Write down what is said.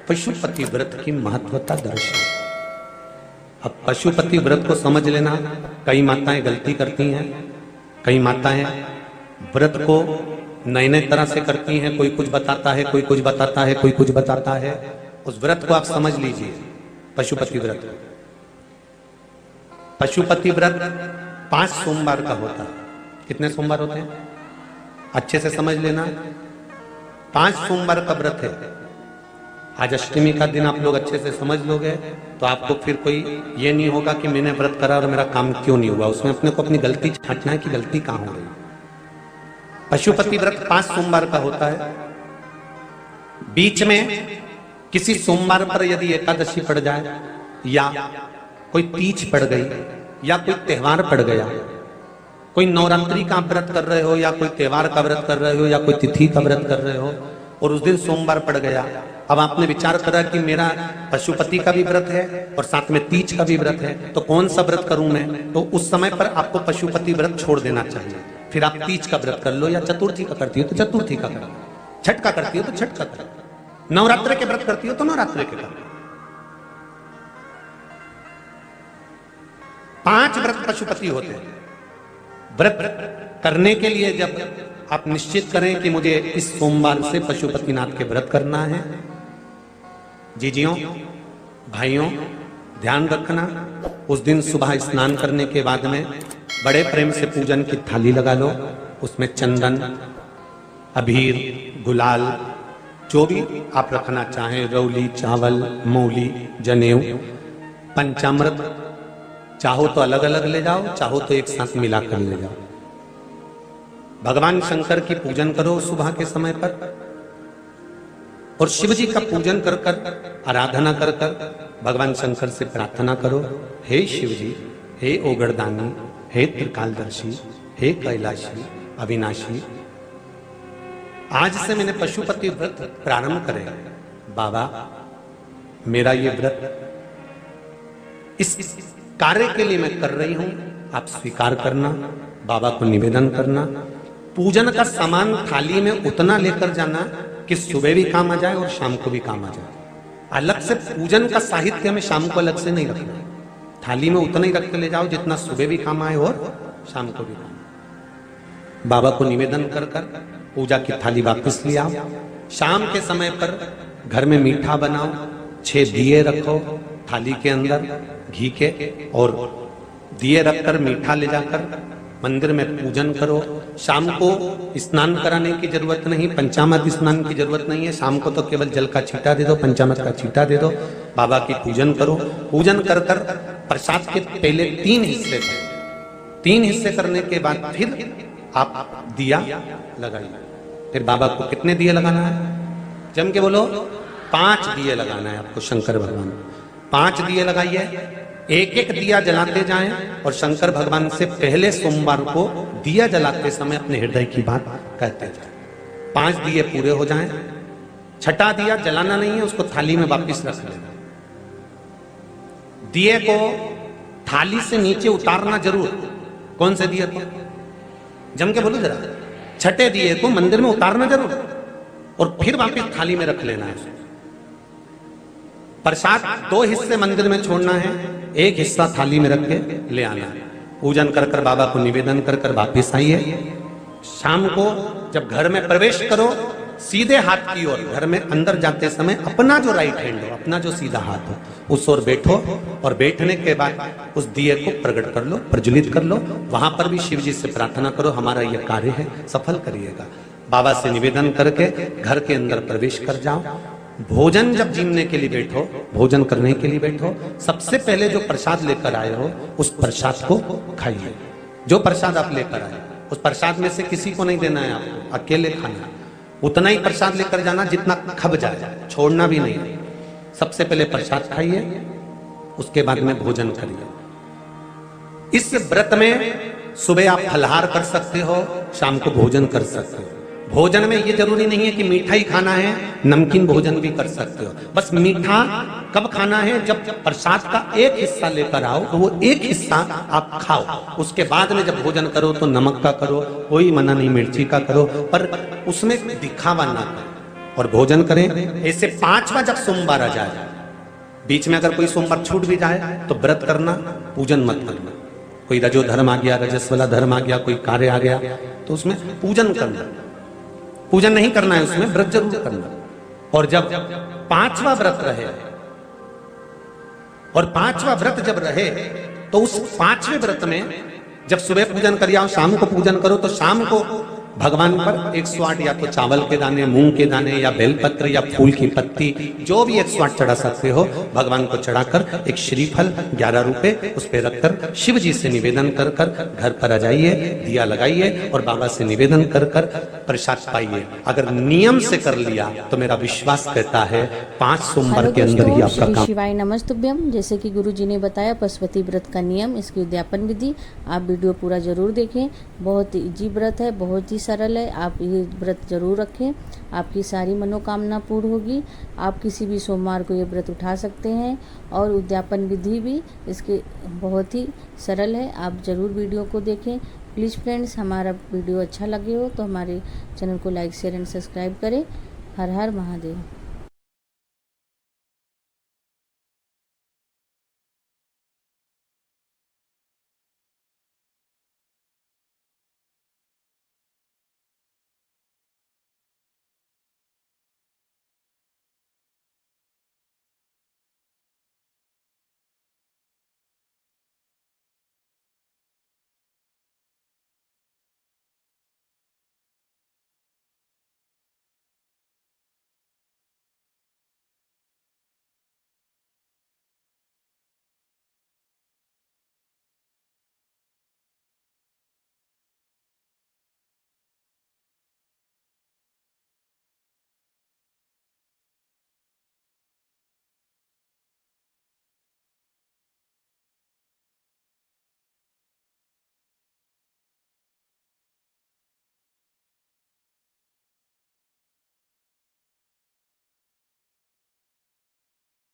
पशुपति व्रत की महत्वता दर्शाए। अब पशुपति व्रत को समझ लेना, कई माताएं गलती करती हैं, कई माताएं व्रत को नए नए तरह से करती हैं, कोई कुछ बताता है, कोई कुछ बताता है, कोई कुछ बताता है। उस व्रत को आप समझ लीजिए, पशुपति व्रत। पशुपति व्रत 5 सोमवार का होता है। कितने सोमवार होते हैं अच्छे से समझ लेना, 5 सोमवार का व्रत है। आज अष्टमी का दिन आप लोग अच्छे से समझ लोगे तो आपको फिर कोई ये नहीं होगा कि मैंने व्रत करा और मेरा काम क्यों नहीं हुआ। उसमें अपने को अपनी गलती छांटना है कि गलती कहां हो गई। पशुपति व्रत 5 सोमवार का होता है। बीच में किसी सोमवार पर यदि एकादशी पड़ जाए या कोई तीज पड़ गई या कोई त्योहार पड़ गया, कोई नवरात्रि का व्रत कर रहे हो या कोई त्योहार का व्रत कर रहे हो या कोई तिथि का व्रत कर रहे हो और उस दिन सोमवार पड़ गया, अब आपने विचार करा कि मेरा पशुपति का भी व्रत है और साथ में तीज का भी व्रत है, तो कौन सा व्रत करूं मैं? तो उस समय पर आपको पशुपति व्रत छोड़ देना चाहिए। फिर आप तीज का व्रत कर लो, या चतुर्थी का करती हो तो चतुर्थी का करो, छठ का करती हो तो छठ का करो, नवरात्रि के व्रत करती हो तो नवरात्रि के करो। 5 व्रत पशुपति होते हैं। व्रत करने के लिए जब आप निश्चित करें कि मुझे इस सोमवार से पशुपतिनाथ के व्रत करना है, जीजियों भाइयों ध्यान रखना, उस दिन सुबह स्नान करने के बाद में बड़े प्रेम से पूजन की थाली लगा लो। उसमें चंदन, अबीर, गुलाल, जो भी आप रखना चाहें, रौली, चावल, मूली, जनेऊ, पंचामृत, चाहो तो अलग अलग ले जाओ, चाहो तो एक साथ मिलाकर ले जाओ। भगवान शंकर की पूजन करो सुबह के समय पर, और शिव जी का पूजन कर कर, आराधना कर कर भगवान शंकर से प्रार्थना करो, हे शिव जी, हे ओगरदानी, हे त्रिकालदर्शी, हे कैलाशी, अविनाशी, आज से मैंने पशुपति व्रत प्रारंभ करे। बाबा मेरा ये व्रत इस कार्य के लिए मैं कर रही हूं, आप स्वीकार करना। बाबा को निवेदन करना। पूजन का सामान थाली में उतना लेकर जाना कि सुबह भी काम आ जाए और शाम को भी काम आ जाए। अलग से पूजन का साहित्य में शाम को अलग से नहीं रखना, थाली में उतना ही रख के ले जाओ जितना सुबह भी काम आए और शाम को भी काम आए। बाबा को निवेदन कर कर पूजा की थाली वापस ले आओ। शाम के समय पर घर में मीठा बनाओ, 6 दिए रखो थाली के अंदर घी के, और दिए रखकर मीठा ले जाकर मंदिर में पूजन करो। शाम को स्नान कराने की जरूरत नहीं, पंचामृत स्नान की जरूरत नहीं है। शाम को तो केवल जल का छींटा दे दो, पंचामृत का छींटा दे दो, बाबा की पूजन करो। पूजन कर कर प्रसाद के पहले 3 हिस्से करो। 3 हिस्से करने के बाद फिर आप दिया लगाइए। फिर बाबा को कितने दिए लगाना है? जम के बोलो, 5 दिए लगाना है आपको शंकर भगवान। 5 दिए लगाइए, एक एक दिया जलाते जाएं और शंकर भगवान से पहले सोमवार को दिया जलाते समय अपने हृदय की बात कहते जाएं। 5 दिए पूरे हो जाएं, छठा दिया जलाना नहीं है, उसको थाली में वापस रख लेना। दिए को थाली से नीचे उतारना जरूर। कौन से दिए को? जम के बोलो जरा। छठे दिए को मंदिर में उतारना जरूर और फिर वापस थाली में रख लेना है। प्रसाद 2 हिस्से मंदिर में छोड़ना है, 1 हिस्सा थाली में रख के ले आना है। पूजन कर कर बाबा को निवेदन कर कर वापिस आइए। शाम को जब घर में प्रवेश करो, सीधे हाथ की ओर घर में अंदर जाते समय अपना जो राइट हैंड हो, अपना जो सीधा हाथ हो, उस ओर बैठो और बैठने के बाद उस दिए को प्रकट कर लो, प्रज्वलित कर लो। वहां पर भी शिव जी से प्रार्थना करो, हमारा यह कार्य है सफल करिएगा। बाबा से निवेदन करके घर के अंदर प्रवेश कर जाओ। भोजन जब जीमने के लिए बैठो, भोजन करने के लिए बैठो, सबसे पहले जो प्रसाद लेकर आए हो उस प्रसाद को खाइए। जो प्रसाद आप लेकर आए उस प्रसाद में से किसी को नहीं देना है, आपको अकेले खाना। उतना ही प्रसाद लेकर जाना जितना खब जाए, छोड़ना भी नहीं। सबसे पहले प्रसाद खाइए, उसके बाद में भोजन करिए। इस व्रत में सुबह आप फलहार कर सकते हो, शाम को भोजन कर सकते हो। भोजन में ये जरूरी नहीं है कि मीठा ही खाना है, नमकीन भोजन भी कर सकते हो। बस मीठा कब खाना है? जब प्रसाद का 1 हिस्सा लेकर आओ तो वो 1 हिस्सा आप खाओ। उसके बाद में जब भोजन करो तो नमक का करो, कोई मना नहीं, मिर्ची का करो, पर उसमें दिखावा ना करो। और भोजन करें। ऐसे 5वां जब सोमवार आ जाए, बीच में अगर कोई सोमवार छूट भी जाए तो व्रत करना, पूजन मत करना। कोई रजो धर्म आ गया, रजस वाला धर्म आ गया, कोई कार्य आ गया तो उसमें पूजन करना, पूजन नहीं करना है, उसमें व्रत जरूर करना। और जब 5वां व्रत रहे, और 5वां व्रत जब रहे तो उस 5वें व्रत में जब सुबह पूजन कर आओ, शाम को पूजन करो, तो शाम को भगवान पर 108 या तो चावल के दाने, मूंग के दाने, या बेलपत्र, या फूल की पत्ती, जो भी 108 चढ़ा सकते हो भगवान को चढ़ाकर एक श्रीफल 11 रुपए उस पर रखकर शिव जी से निवेदन कर कर घर पर आ जाइए, दिया लगाइए और बाबा से निवेदन कर कर प्रसाद पाइए। अगर नियम से कर लिया तो मेरा विश्वास कहता है 5 सोमवार के अंदर ही आपका काम। शिवाय नमस्तुभ्यम। जैसे कि गुरु जी ने बताया पशुपति व्रत का नियम, इसकी उद्यापन विधि, आप वीडियो पूरा जरूर देखें। बहुत इजी व्रत है, बहुत ही सरल है। आप ये व्रत जरूर रखें, आपकी सारी मनोकामना पूर्ण होगी। आप किसी भी सोमवार को ये व्रत उठा सकते हैं और उद्यापन विधि भी इसके बहुत ही सरल है। आप जरूर वीडियो को देखें। प्लीज़ फ्रेंड्स, हमारा वीडियो अच्छा लगे हो तो हमारे चैनल को लाइक शेयर एंड सब्सक्राइब करें। हर हर महादेव।